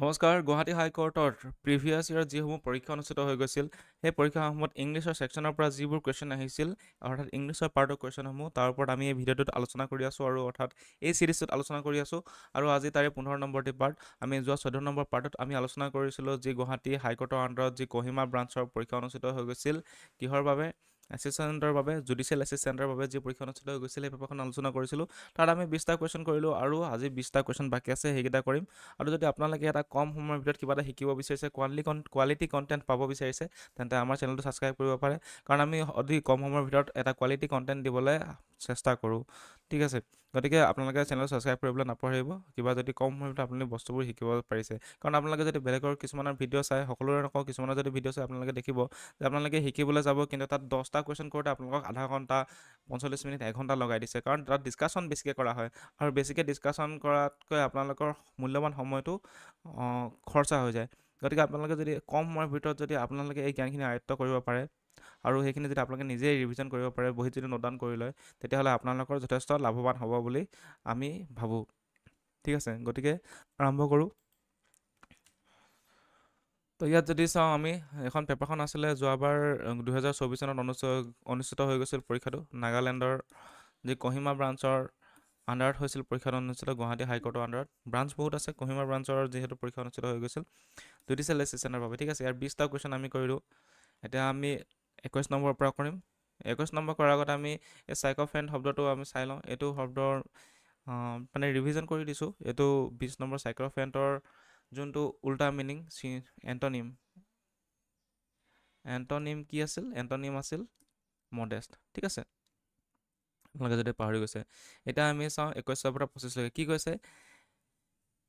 নমস্কাৰ Guwahati হাইকোৰ্টৰ previous year যিসমূহ পৰীক্ষা অনুষ্ঠিত হৈ গৈছিল সেই পৰীক্ষাসমূহত ইংলিছৰ ছেকশ্যনৰ পৰা যিবোৰ কুৱেশ্যন আহিছিল অৰ্থাৎ ইংলিছৰ পাৰ্টৰ কুৱেশ্যনসমূহ তাৰ ওপৰত আমি এই ভিডিঅ'টোত আলোচনা কৰি আছোঁ আৰু অৰ্থাৎ এই ছিৰিজটোত আলোচনা কৰি আছোঁ আৰু আজি তাৰে 15 নম্বৰটি পাৰ্ট আমি যোৱা 14 নম্বৰ পাৰ্টত আমি আলোচনা কৰিছিলোঁ যি গুৱাহাটী হাইকোৰ্টৰ আণ্ডাৰত যি কহিমা ব্ৰাঞ্চৰ পৰীক্ষা অনুষ্ঠিত হৈ গৈছিল কিহৰ বাবে এছিষ্টেণ্টৰ বাবে জুডিচিয়েল এছিষ্টেণ্টৰ বাবে যি পৰীক্ষা অনুষ্ঠিত হৈ গৈছিল সেই পেপাৰখন আলোচনা কৰিছিলোঁ তাত আমি 20টা কুৱেশ্যন কৰিলোঁ আৰু আজি 20টা কুৱেশ্যন বাকী আছে সেইকেইটা কৰিম আৰু যদি আপোনালোকে এটা কম সময়ৰ ভিতৰত কিবা এটা শিকিব বিচাৰিছে কোৱালিটি কণ্টেণ্ট পাব বিচাৰিছে তেন্তে আমাৰ চেনেলটো ছাবস্ক্ৰাইব কৰিব পাৰে কাৰণ আমি অতি কম সময়ৰ ভিতৰত এটা কোৱালিটি কণ্টেণ্ট দিবলৈ চেষ্টা কৰোঁ ঠিক আছে গতিকে আপোনালোকে চেনেল ছাবস্ক্ৰাইব কৰিবলৈ নাপাহৰিব কিবা যদি কম সময়ৰ ভিতৰত আপুনি বস্তুবোৰ শিকিব পাৰিছে কাৰণ আপোনালোকে যদি বেলেগৰ কিছুমানৰ ভিডিঅ' চাই সকলোৰে নকওঁ কিছুমানৰ যদি ভিডিঅ' চাই আপোনালোকে দেখিব যে আপোনালোকে শিকিবলৈ যাব কিন্তু তাত 10টা কুৱেশ্যন কৰোঁতে আপোনালোকক আধা ঘণ্টা 45 মিনিট এঘণ্টা লগাই দিছে কাৰণ তাত ডিছকাশ্যন বেছিকৈ কৰা হয় আৰু বেছিকৈ ডিছকাশ্যন কৰাতকৈ আপোনালোকৰ মূল্যৱান সময়টো খৰচা হৈ যায় গতিকে আপোনালোকে যদি কম সময়ৰ ভিতৰত যদি আপোনালোকে এই জ্ঞানখিনি আয়ত্ব কৰিব পাৰে আৰু সেইখিনি যদি আপোনালোকে নিজেই ৰিভিজন কৰিব পাৰে বহীত যদি নোট ডাউন কৰি লয় তেতিয়াহ'লে আপোনালোকৰ যথেষ্ট লাভৱান হ'ব বুলি আমি ভাবোঁ ঠিক আছে গতিকে আৰম্ভ কৰোঁ তো ইয়াত যদি চাওঁ আমি এখন পেপাৰখন আছিলে যোৱাবাৰ 2024 চনত অনুষ্ঠিত হৈ গৈছিল পৰীক্ষাটো নাগালেণ্ডৰ যি কহিমা ব্ৰাঞ্চৰ আণ্ডাৰত হৈছিল পৰীক্ষাটো অনুষ্ঠিত গুৱাহাটী হাইকোৰ্টৰ আণ্ডাৰত ব্ৰাঞ্চ বহুত আছে কহিমা ব্ৰাঞ্চৰ যিহেতু পৰীক্ষা অনুষ্ঠিত হৈ গৈছিল জুডিচিয়েল এছিষ্টেণ্টৰ বাবে ঠিক আছে ইয়াৰ 20টা কুৱেশ্যন আমি কৰিলোঁ এতিয়া আমি 21 নম্বৰৰ পৰা কৰিম 21 নম্বৰ কৰাৰ আগতে আমি এই চাইক'ফেণ্ট শব্দটো আমি চাই লওঁ এইটো শব্দৰ মানে ৰিভিজন কৰি দিছোঁ এইটো 20 নম্বৰ চাইক'ফেণ্টৰ যোনটো উল্টা মিনিং এণ্টনিম কি আছিল এণ্টনিম আছিল মডেষ্ট ঠিক আছে আপোনালোকে যদি পাহৰি গৈছে এতিয়া আমি চাওঁ 21 পৰা 25লৈকে কি কৈছে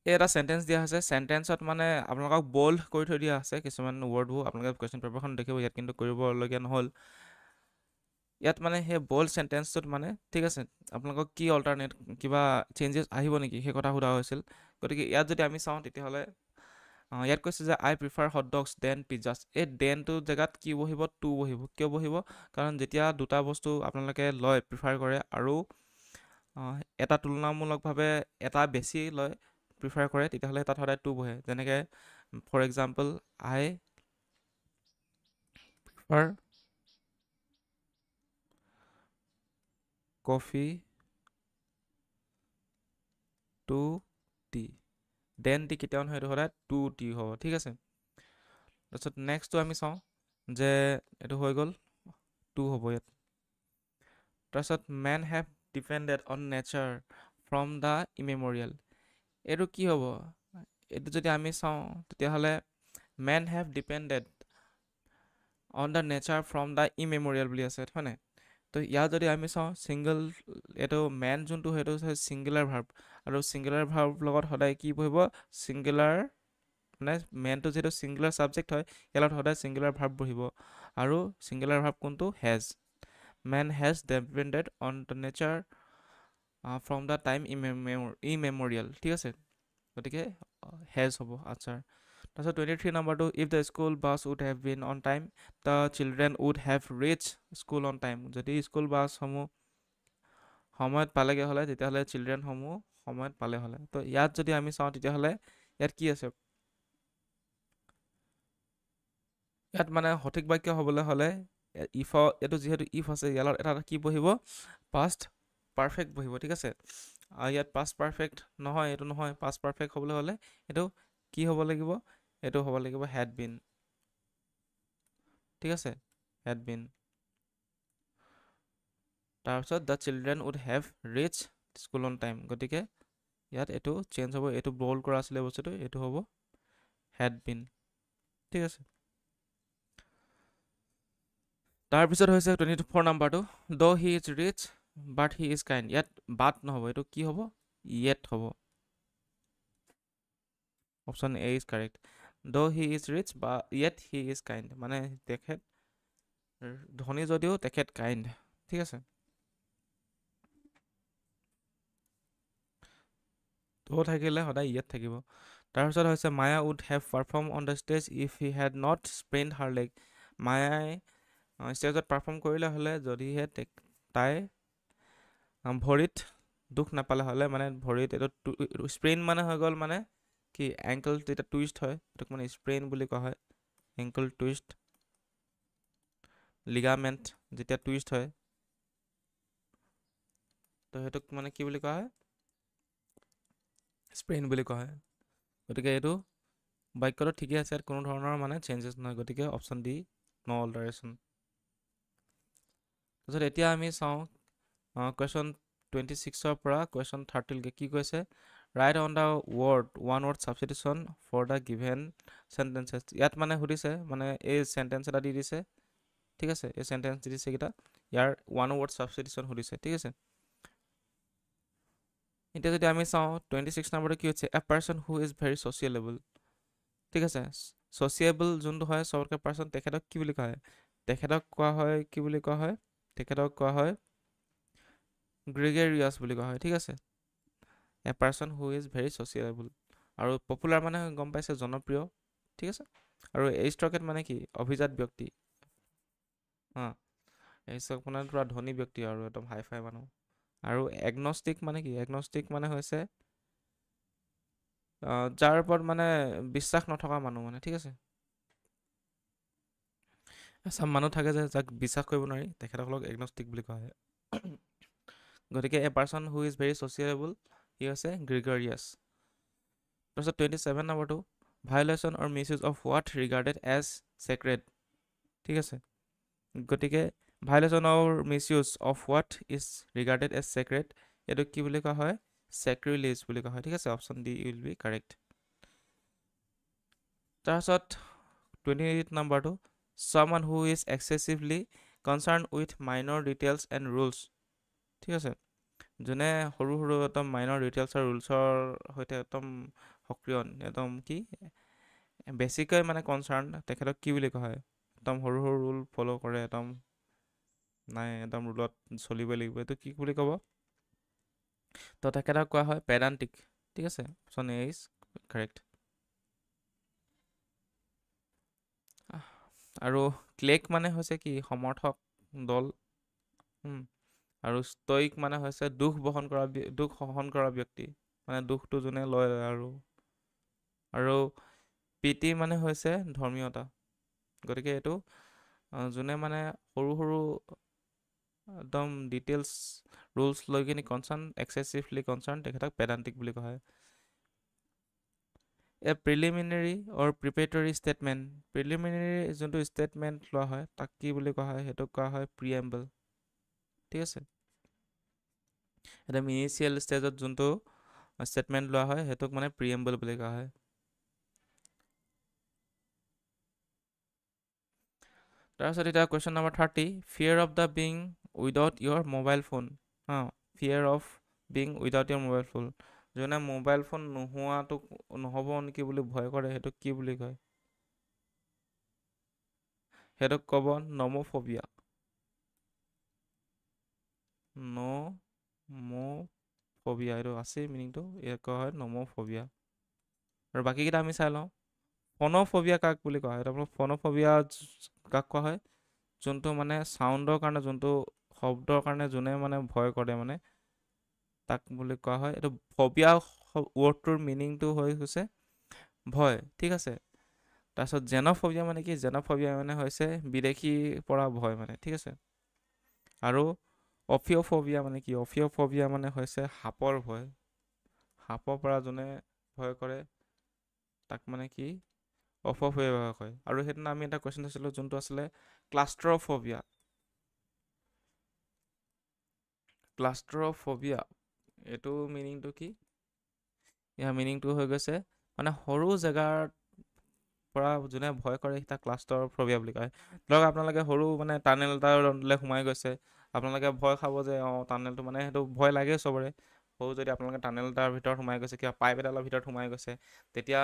এই এটা চেণ্টেঞ্চ দিয়া হৈছে চেণ্টেঞ্চত মানে আপোনালোকক বল্ড কৰি থৈ দিয়া আছে কিছুমান ৱৰ্ডবোৰ আপোনালোকে কুৱেশ্যন পেপাৰখন দেখিব ইয়াত কিন্তু কৰিবলগীয়া নহ'ল ইয়াত মানে সেই বল্ড চেণ্টেঞ্চটোত মানে ঠিক আছে আপোনালোকক কি অল্টাৰনেট কিবা চেঞ্জেছ আহিব নেকি সেই কথা সোধা হৈছিল গতিকে ইয়াত যদি আমি চাওঁ তেতিয়াহ'লে ইয়াত কৈছে যে আই প্ৰিফাৰ হট ডগছ দেন পিজ্জাছ এই দেনটোৰ জেগাত কি বহিব টু বহিব কিয় বহিব কাৰণ যেতিয়া দুটা বস্তু আপোনালোকে লয় প্ৰিফাৰ কৰে আৰু এটা তুলনামূলকভাৱে এটা বেছি লয় প্ৰিফাৰ কৰে তেতিয়াহ'লে তাত সদায় টু বহে যেনেকৈ for example I prefer coffee to tea then tea কেতিয়াও নহয় এইটো সদায় টু টি হ'ব ঠিক আছে তাৰপিছত নেক্সটটো আমি চাওঁ যে এইটো হৈ গ'ল টু হ'ব ইয়াত তাৰপিছত men have depended on nature from the immemorial এইটো কি হ'ব এইটো যদি আমি চাওঁ তেতিয়াহ'লে men have depended on the nature from the immemorial বুলি আছে হয়নে তো ইয়াত যদি আমি চাওঁ ছিংগল এইটো মেন যোনটো সেইটো হৈছে ছিংগুলাৰ ভাৰ্ব আৰু ছিংগুলাৰ ভাৰ্ব লগত সদায় কি বহিব ছিংগুলাৰ মানে মেনটো যিহেতু ছিংগুলাৰ ছাবজেক্ট হয় ইয়াৰ লগত সদায় ছিংগুলাৰ ভাৰ্ব বহিব আৰু ছিংগুলাৰ ভাৰ্ব কোনটো has men has depended on the nature from the time immemorial ঠিক আছে গতিকে হেজ হ'ব আনচাৰ তাৰপিছত 23 নম্বৰটো if the school bus would have been on time the children would have reach school on time যদি স্কুল বাছসমূহ সময়ত পালেগৈ হ'লে তেতিয়াহ'লে চিলড্ৰেনসমূহ সময়ত পালে হ'লে তো ইয়াত যদি আমি চাওঁ তেতিয়াহ'লে ইয়াত কি আছে ইয়াত মানে সঠিক বাক্য হ'বলৈ হ'লে এইটো যিহেতু ইফ আছে ইয়াৰ লগত এটা কি বহিব পাষ্ট পাৰফেক্ট বহিব ঠিক আছে ইয়াত পাষ্ট পাৰফেক্ট নহয় এইটো নহয় পাষ্ট পাৰফেক্ট হ'বলৈ হ'লে এইটো কি হ'ব লাগিব এইটো হ'ব লাগিব হেড বিন ঠিক আছে হেড বিন তাৰপিছত the children would have reach school on time গতিকে ইয়াত এইটো চেঞ্জ হ'ব এইটো বল্ড কৰা আছিলে বস্তুটো এইটো হ'ব হেড বিন ঠিক আছে তাৰপিছত হৈছে 24 নম্বৰটো though' he is rich but he is kind ইয়াত বাট নহ'ব এইটো কি হ'ব য়েট হ'ব option A is correct though' he is rich বা য়েট হি ইজ কাইণ্ড মানে তেখেত ধনী যদিও তেখেত কাইণ্ড ঠিক আছে ত' থাকিলে সদায় য়েট থাকিব তাৰপিছত হৈছে Maya would have perform on the stage if he had not sprained her leg মায়াই ষ্টেজত পাৰফৰ্ম কৰিলে হ'লে যদিহে তাই ভৰিত দুখ নাপালে হ'লে মানে ভৰিত এইটো স্প্ৰেইন মানে হৈ গ'ল মানে কি এংকল যেতিয়া টুইষ্ট হয় এটোক মানে স্প্ৰেইন বুলি কোৱা হয় এংকল টুইষ্ট লিগামেন্ট যেতিয়া টুইষ্ট হয় তো হেতুক মানে কি বুলি কোৱা হয় স্প্ৰেইন বুলি কোৱা হয় গতিকে এইটো বাক্যটো ঠিকই আছে কোনো ধৰণৰ মানে চেঞ্জেছ নহয় গতিকে অপচন ডি নো অল্টাৰেশ্যন তাৰপিছত এতিয়া আমি চাওঁ কুৱেশ্যন 26ৰ পৰা কুৱেশ্যন 30লৈকে কি কৈছে right on the word one word substitution for the given sentences ইয়াত মানে সুধিছে মানে এই চেণ্টেঞ্চ এটা দি দিছে ঠিক আছে এই চেণ্টেঞ্চ দি দিছে কেইটা ইয়াৰ ওৱান ৱৰ্ড ছাবষ্টিটিউশ্যন সুধিছে ঠিক আছে এতিয়া যদি আমি চাওঁ 26 নম্বৰটো কি হৈছে a person who is very sociable ঠিক আছে ছ'চিয়েবল যোনটো হয় চবতকৈ পাৰ্চন তেখেতক কি বুলি কোৱা হয় তেখেতক কোৱা হয় কি বুলি কোৱা হয় তেখেতক কোৱা হয় গ্ৰেগেৰিয়াছ বুলি কোৱা হয় ঠিক আছে a person who is very sociable আৰু পপুলাৰ মানে গম পাইছে জনপ্ৰিয় ঠিক আছে আৰু এৰিষ্টক্ৰেট মানে কি অভিজাত ব্যক্তি এৰিষ্টক্ৰেট মানে পুৰা ধনী ব্যক্তি আৰু একদম হাই ফাই মানুহ আৰু এগনষ্টিক মানে কি এগনষ্টিক মানে হৈছে যাৰ ওপৰত মানে বিশ্বাস নথকা মানুহ মানে ঠিক আছে এচাম মানুহ থাকে যে যাক বিশ্বাস কৰিব নোৱাৰি তেখেতসকলক এগনষ্টিক বুলি কোৱা হয় গতিকে a person who is very sociable he হৈছে গ্ৰেগৰিয়াছ তাৰপিছত 27 নম্বৰটো violation or misuse of what regarded as sacred ঠিক আছে গতিকে violation or misuse of what is regarded as sacred এইটো কি বুলি কোৱা হয় চেক্ৰিলেজ বুলি কোৱা হয় ঠিক আছে option D will be correct তাৰপিছত 28 নম্বৰটো someone who is excessively concerned with minor details and rules ঠিক আছে যোনে সৰু সৰু একদম মাইনৰ ডিটেইলছ আৰু ৰুলছৰ সৈতে একদম সক্ৰিয় একদম কি বেছিকৈ মানে কনচাৰ্ণ তেখেতক কি বুলি কোৱা হয় একদম সৰু সৰু ৰুল ফ'ল' কৰে একদম নাই একদম ৰুলত চলিবই লাগিব এইটো কি বুলি ক'ব তো তেখেতক কোৱা হয় পেডান্টিক ঠিক আছে অপশ্যন এ ইজ কাৰেক্ট আৰু ক্লেক মানে হৈছে কি সমৰ্থক দল আৰু ষ্টইক মানে হৈছে দুখ সহন কৰা ব্যক্তি মানে দুখটো যোনে লয় আৰু পিটি মানে হৈছে ধৰ্মীয়তা গতিকে এইটো যোনে মানে সৰু সৰু একদম ডিটেইলছ ৰুলছ লৈ কিনি এক্সেচিভলি কনচাৰ্ণ তেখেতক পেডান্টিক বুলি কোৱা হয় এ প্ৰিলিমিনেৰী অৰ প্ৰিপেটৰী ষ্টেটমেণ্ট প্ৰিলিমিনেৰী যোনটো ষ্টেটমেণ্ট লোৱা হয় তাক কি বুলি কোৱা হয় সেইটোক কোৱা হয় প্ৰিএম্বল ঠিক আছে একদম ইনিচিয়েল ষ্টেজত যোনটো ষ্টেটমেণ্ট লোৱা হয় সেইটোক মানে প্ৰিএম্বল বুলি কোৱা হয় তাৰপিছত এতিয়া question number 30 fear of the being without your mobile phone fear of being without your mobile phone যোনে মোবাইল ফোন নোহোৱাটো নহ'ব নেকি বুলি ভয় কৰে সেইটোক কি বুলি কয় সেইটোক ক'ব নম'ফবিয়া নম'ফবিয়া এইটো আছেই মিনিংটো ইয়াক কোৱা হয় নম'ফবিয়া আৰু বাকীকেইটা আমি চাই লওঁ ফ'ন'ফবিয়া কাক বুলি কোৱা হয় তাৰপৰা ফ'ন'ফবিয়া কাক কোৱা হয় যোনটো মানে চাউণ্ডৰ কাৰণে যোনটো শব্দৰ কাৰণে যোনে মানে ভয় কৰে মানে তাক বুলি কোৱা হয় এইটো ফবিয়া ৱৰ্ডটোৰ মিনিংটো হৈছে ভয় ঠিক আছে তাৰপিছত জেন'ফবিয়া মানে কি জেন'ফবিয়া মানে হৈছে বিদেশীৰ পৰা ভয় মানে ঠিক আছে আৰু অফিঅ'ফবিয়া মানে কি অফিঅ'ফবিয়া মানে হৈছে সাপৰ ভয় সাপৰ পৰা যোনে ভয় কৰে তাক মানে কি অফফবিয়া কয় আৰু সেইদিনা আমি এটা কুৱেশ্যন চাইছিলোঁ যোনটো আছিলে ক্লাষ্ট্ৰফবিয়া এইটো মিনিংটো কি ইয়াৰ মিনিংটো হৈ গৈছে মানে সৰু জেগাৰ পৰা যোনে ভয় কৰে তাক ক্লাষ্ট্ৰফবিয়া বুলি কয় ধৰক আপোনালোকে সৰু মানে টানেল এটালৈ সোমাই গৈছে আপোনালোকে ভয় খাব যে টানেলটো মানে সেইটো ভয় লাগে চবৰে সৰু যদি আপোনালোকে টানেল এটাৰ ভিতৰত সোমাই গৈছে কিবা পাইপ এডালৰ ভিতৰত সোমাই গৈছে তেতিয়া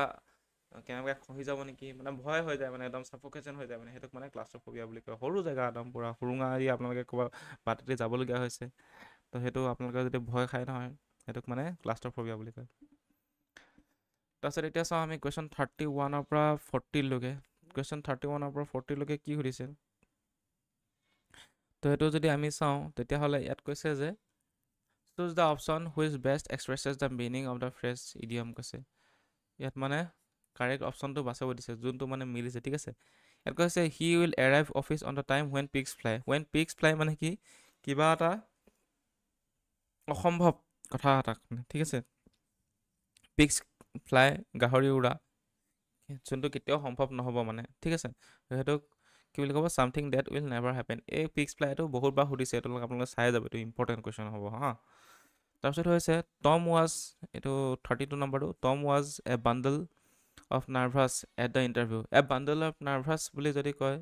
কেনেবাকৈ খহি যাব নেকি মানে ভয় হৈ যায় মানে একদম ছাফোকেশ্যন হৈ যায় মানে সেইটোক মানে ক্লাষ্ট্ৰফবিয়া বুলি কয় সৰু জেগা একদম পূৰা সুৰুঙা দি আপোনালোকে ক'ৰবাত বাটেদি যাবলগীয়া হৈছে তো সেইটো আপোনালোকে যদি ভয় খায় নহয় সেইটোক মানে ক্লাষ্ট্ৰফবিয়া বুলি কয় তাৰপিছত এতিয়া চাওঁ আমি কুৱেশ্যন 31ৰ পৰা 40লৈকে কুৱেশ্যন 31ৰ পৰা 40লৈকে কি সুধিছে তো সেইটো যদি আমি চাওঁ তেতিয়াহ'লে ইয়াত কৈছে যে choose the option which best expresses the meaning of the phrase idiom কৈছে ইয়াত মানে কাৰেক্ট অপশ্যনটো বাছাব দিছে যোনটো মানে মিলিছে ঠিক আছে ইয়াত কৈছে he will arrive office on the time when pix fly মানে কি কিবা এটা অসম্ভৱ কথা এটা ঠিক আছে পিক্স ফ্লাই গাহৰি উৰা যোনটো কেতিয়াও সম্ভৱ নহ'ব মানে ঠিক আছে সেইটোক কি বুলি ক'ব something that will never happen এই পিক্স ফ্লাইটো বহুতবাৰ সুধিছে এইটো আপোনালোকে চাই যাব এইটো ইম্পৰ্টেণ্ট কুৱেশ্যন হ'ব হা তাৰপিছত হৈছে টম ৱাজ এইটো 32 নম্বৰটো Tom was a bundle of nervous at the interview a bundle of nervous বুলি যদি কয়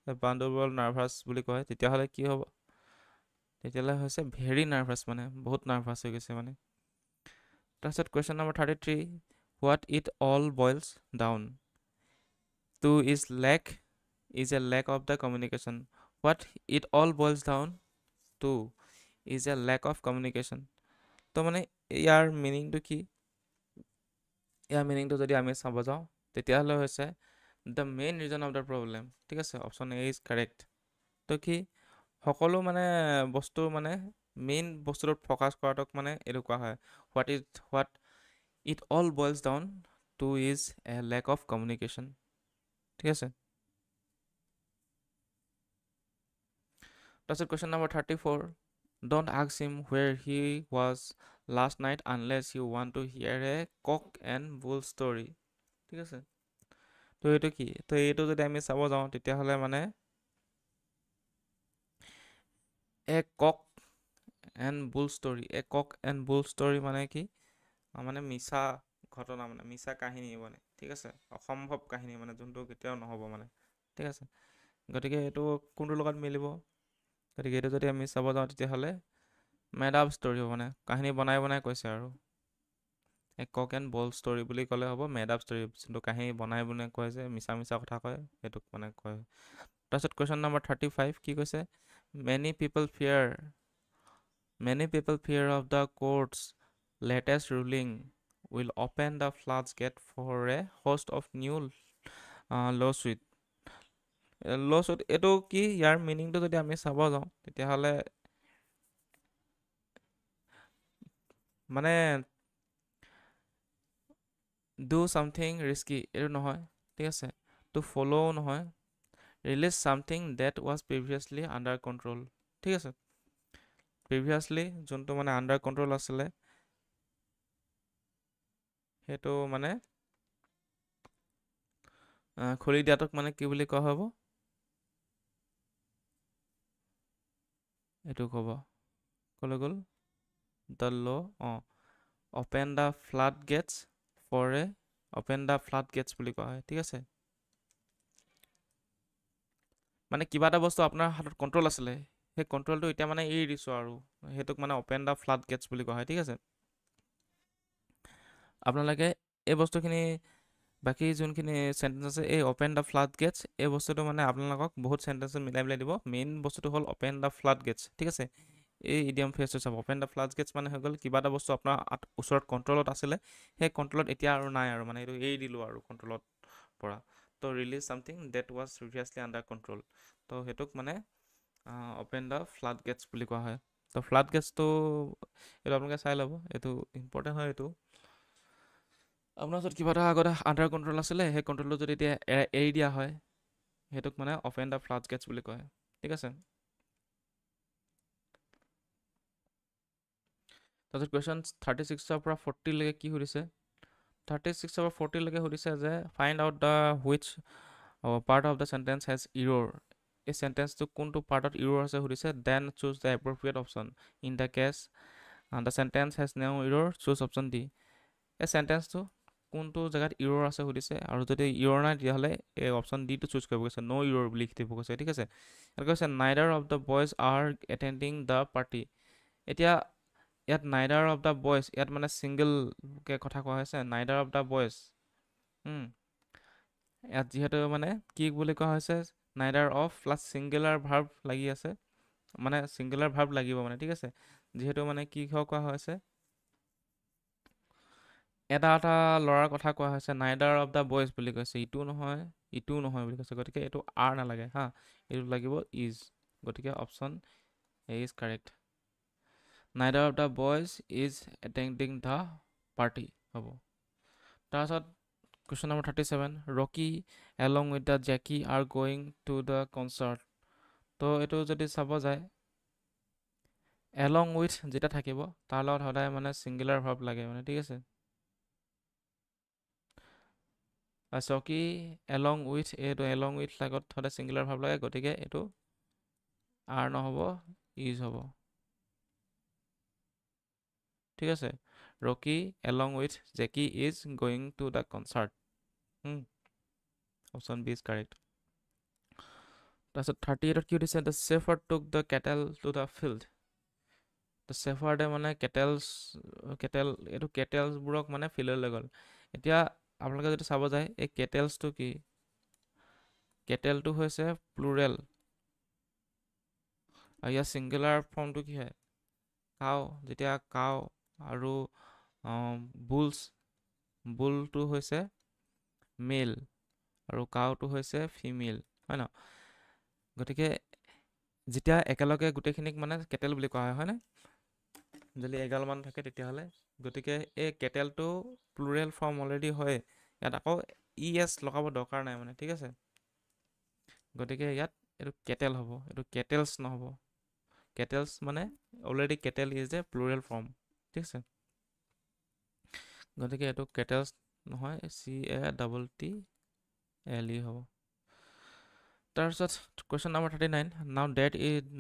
এ বাণ্ডল অফ নাৰ্ভাছ বুলি কয় তেতিয়াহ'লে কি হ'ব তেতিয়াহ'লে হৈছে ভেৰি নাৰ্ভাছ মানে বহুত নাৰ্ভাছ হৈ গৈছে মানে তাৰপিছত question number 33 what it all boils down to is a lack of the communication what it all boils down to is a lack of communication তো মানে ইয়াৰ মিনিংটো কি ইয়াৰ মিনিংটো যদি আমি চাব যাওঁ তেতিয়াহ'লে হৈছে the main reason of the problem ঠিক আছে অপশ্যন এ ইজ কাৰেক্ট তো কি সকলো মানে বস্তু মানে মেইন বস্তুটোত ফ'কাছ কৰাটোক মানে এইটো কোৱা হয় what it all boils down to is a lack of communication ঠিক আছে তাৰপিছত question number 34 don't ask him where he was last night unless you want to hear a cock and bull story ঠিক আছে তো এইটো কি তো এইটো যদি আমি চাব যাওঁ তেতিয়াহ'লে মানে এ কক এণ্ড বুল ষ্টৰি মানে কি মানে মিছা ঘটনা মানে মিছা কাহিনী মানে ঠিক আছে অসম্ভৱ কাহিনী মানে যোনটো কেতিয়াও নহ'ব মানে ঠিক আছে গতিকে এইটো কোনটোৰ লগত মিলিব গতিকে এইটো যদি আমি চাব যাওঁ তেতিয়াহ'লে মেড আপ ষ্টৰি হ'ব মানে কাহিনী বনাই বনাই কৈছে আৰু এ কক এণ্ড বল ষ্টৰি বুলি ক'লে হ'ব মেড আপ ষ্টৰি যোনটো কাহিনী বনাই বনাই কয় যে মিছা মিছা কথা কয় সেইটোক মানে কয় তাৰপিছত কুৱেশ্যন নম্বৰ 35 কি কৈছে many people ফিয়াৰ of the courts latest ruling will open the floodgates for a host of new lawsuit এইটো কি ইয়াৰ মিনিংটো যদি আমি চাব যাওঁ তেতিয়াহ'লে মানে ডু ছামথিং ৰিস্কি এইটো নহয় ঠিক আছে টু ফ'ল' নহয় release something that was previously under control ঠিক আছে প্ৰিভিয়াছলি যোনটো মানে আণ্ডাৰ কণ্ট্ৰল আছিলে সেইটো মানে খুলি দিয়াটোক মানে কি বুলি কোৱা হ'ব এইটো ক'ব ক'লৈ গ'ল the law' open the flood gets বুলি কোৱা হয় ঠিক আছে মানে কিবা এটা বস্তু আপোনাৰ হাতত কণ্ট্ৰল আছিলে সেই কণ্ট্ৰলটো এতিয়া মানে এৰি দিছোঁ আৰু সেইটোক মানে অপেন দ্য ফ্লাড গেটছ বুলি কোৱা হয় ঠিক আছে আপোনালোকে এই বস্তুখিনি বাকী যোনখিনি চেণ্টেঞ্চ আছে এই অপেন দ্য ফ্লাড গেটছ এই বস্তুটো মানে আপোনালোকক বহুত চেণ্টেঞ্চত মিলাই মিলাই দিব মেইন বস্তুটো হ'ল অপেন দ্য ফ্লাড গেটছ ঠিক আছে এই ইডিয়াম ফ্ৰেজটো চাব অপেন দ্য ফ্লাড গেটছ মানে হৈ গ'ল কিবা এটা বস্তু আপোনাৰ ওচৰত কণ্ট্ৰলত আছিলে সেই কণ্ট্ৰলত এতিয়া আৰু নাই আৰু মানে এইটো এৰি দিলোঁ আৰু কণ্ট্ৰলত পৰা to release something that was previously under control তো সেইটোক মানে অপেন দ্য ফ্লাড গেটছ বুলি কোৱা হয় তো ফ্লাড গেটছটো এইটো আপোনালোকে চাই ল'ব এইটো ইম্পৰ্টেণ্ট হয় এইটো আপোনাৰ ওচৰত কিবা এটা আগতে আণ্ডাৰ কণ্ট্ৰল আছিলে সেই কণ্ট্ৰলটো যদি এতিয়া এৰি দিয়া হয় সেইটোক মানে অপেন দ্য ফ্লাড গেটছ বুলি কয় ঠিক আছে তাৰপিছত কুৱেশ্যন 36ৰ পৰা 40লৈকে কি সুধিছে 36ৰ পৰা 40লৈকে সুধিছে যে find out the which part of the sentence has error এই চেণ্টেঞ্চটো কোনটো পাৰ্টত ইৰ'ৰ আছে সুধিছে then choose the appropriate option in the case the sentence has no error choose option D এই চেণ্টেঞ্চটো কোনটো জেগাত ইৰ'ৰ আছে সুধিছে আৰু যদি ইৰ'ৰ নাই তেতিয়াহ'লে এই অপশ্যন ডিটো চুজ কৰিব কৈছে ন' ইৰ'ৰ বুলি লিখি দিব কৈছে ঠিক আছে ইয়াত কৈছে neither of the boys are attending the party এতিয়া ইয়াত নাইডাৰ অফ দ্য বইজ ইয়াত মানে ছিংগলকৈ কথা কোৱা হৈছে নাইডাৰ অফ দ্য বইজ ইয়াত যিহেতু মানে কি বুলি কোৱা হৈছে neither of plus singular verb লাগি আছে মানে ছিংগুলাৰ ভাৰ্ব লাগিব মানে ঠিক আছে যিহেতু মানে কি কোৱা হৈছে এটা ল'ৰাৰ কথা কোৱা হৈছে নাইডাৰ অফ দ্য বইজ বুলি কৈছে ইটোও নহয় বুলি কৈছে গতিকে এইটো আৰ নালাগে হা এইটো লাগিব ইজ গতিকে option A is correct neither of the boys is attending the party হ'ব তাৰপিছত question number 37, Rocky along with the Jackie are going to the concert. তো এইটো যদি চাব যায়, এলং উইথ যেতিয়া থাকিব তাৰ লগত সদায় মানে ছিংগুলাৰ ভাৰ্ব লাগে মানে, ঠিক আছে। চকী এলং উইথ, এইটো এলং উইথ লগত সদায় ছিংগুলাৰ ভাৰ্ব লাগে, গতিকে এইটো আৰ নহ'ব, ইজ হ'ব, ঠিক আছে। Rocky along with Jackie is going to the concert, option B is correct. তাৰপিছত 38ত কি দিছে, the shepherd took the cattle to the field. The চেফাৰ্ডে মানে এইটো কেটেলছবোৰক মানে ফিল্ডলৈ গ'ল। এতিয়া আপোনালোকে যদি চাব যায়, এই কেটেলছটো কি, কেটেলটো হৈছে প্লুৰেল, আৰু ইয়াৰ ছিংগুলাৰ ফৰ্মটো কি হয়, কাও। যেতিয়া কাও আৰু বুলটো হৈছে মেল আৰু কাওটো হৈছে ফিমেল, হয় ন। গতিকে যেতিয়া একেলগে গোটেইখিনিক মানে কেটেল বুলি কোৱা হয়, হয়নে, যদি এগালমান থাকে তেতিয়াহ'লে। গতিকে এই কেটেলটো প্লুৰেল ফৰ্ম অলৰেডি হয়, ইয়াত আকৌ এছ লগাব দৰকাৰ নাই মানে, ঠিক আছে। গতিকে ইয়াত এইটো কেটেল হ'ব, এইটো কেটেলছ নহ'ব। কেটেলছ মানে already kettle is a plural form, ঠিক আছে। গতিকে এইটো কেটেলছ নহয়, CATTLE হ'ব। তাৰপিছত question number 39,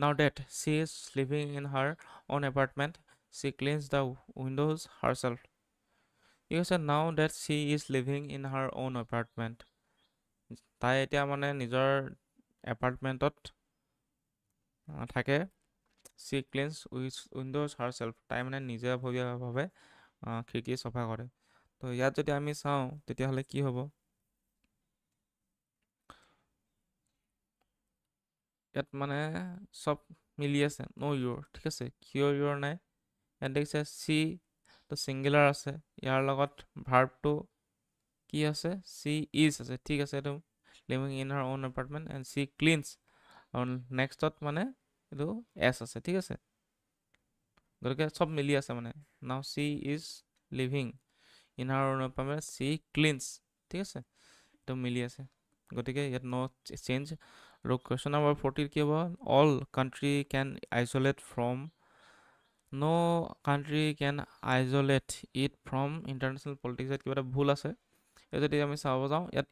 now that she is living in her own apartment she cleans the windows herself. কি কৈছে, now that she is living in her own apartment, তাই এতিয়া মানে নিজৰ এপাৰ্টমেণ্টত থাকে। চি ক্লিনছ উইণ্ডোজ হাৰছেল্ফ, তাই মানে নিজাববীয়াভাৱে খিৰিকী চফা কৰে। তো ইয়াত যদি আমি চাওঁ তেতিয়াহ'লে কি হ'ব, ইয়াত মানে চব মিলি আছে, ন' ইউৰ, ঠিক আছে, কিয় ইউৰ নাই। ইয়াত দেখিছে চি তো ছিংগুলাৰ আছে, ইয়াৰ লগত ভাৰ্বটো কি আছে, চি ইজ আছে, ঠিক আছে। এইটো living in her own apartment and she cleans, আৰু নেক্সটত মানে এইটো এছ আছে, ঠিক আছে। গতিকে চব মিলি আছে মানে, now she is living in her own apartment she cleans, ঠিক আছে, এইটো মিলি আছে। গতিকে ইয়াত ন' চেঞ্জ। আৰু কুৱেশ্যন নম্বৰ 40 কি হ'ব, all country can isolate from, no' country can isolate it from international politics. ইয়াত কিবা এটা ভুল আছে, এই যদি আমি চাব যাওঁ ইয়াত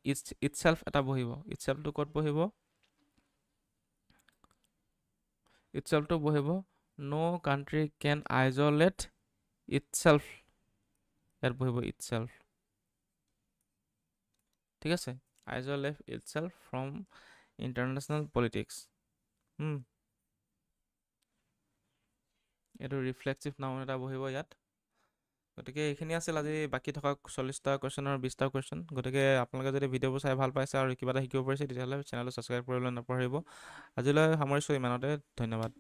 ইটছেল্ফ এটা বহিব, ইটছেল্ফটো ক'ত বহিব, ইটছেল্ফটো বহিব ন' কাণ্ট্ৰি কেন আইচলেট ইটছেল্ফ, ইয়াত বহিব ইটছেল্ফ, ঠিক আছে, আইচলেট ইটছেল্ফ ফ্ৰম ইণ্টাৰনেশ্যনেল পলিটিক্স। এইটো ৰিফ্লেক্সিভ নাউন এটা বহিব ইয়াত। গতিকে এইখিনি আছিল আজি বাকী থকা 40টা কুৱেশ্যনৰ 20টা কুৱেশ্যন। গতিকে আপোনালোকে যদি ভিডিঅ'বোৰ চাই ভাল পাইছে আৰু কিবা এটা শিকিব পাৰিছে তেতিয়াহ'লে চেনেলটো ছাবস্ক্ৰাইব কৰিবলৈ নাপাহৰিব। আজিলৈ সামৰিছোঁ ইমানতে, ধন্যবাদ।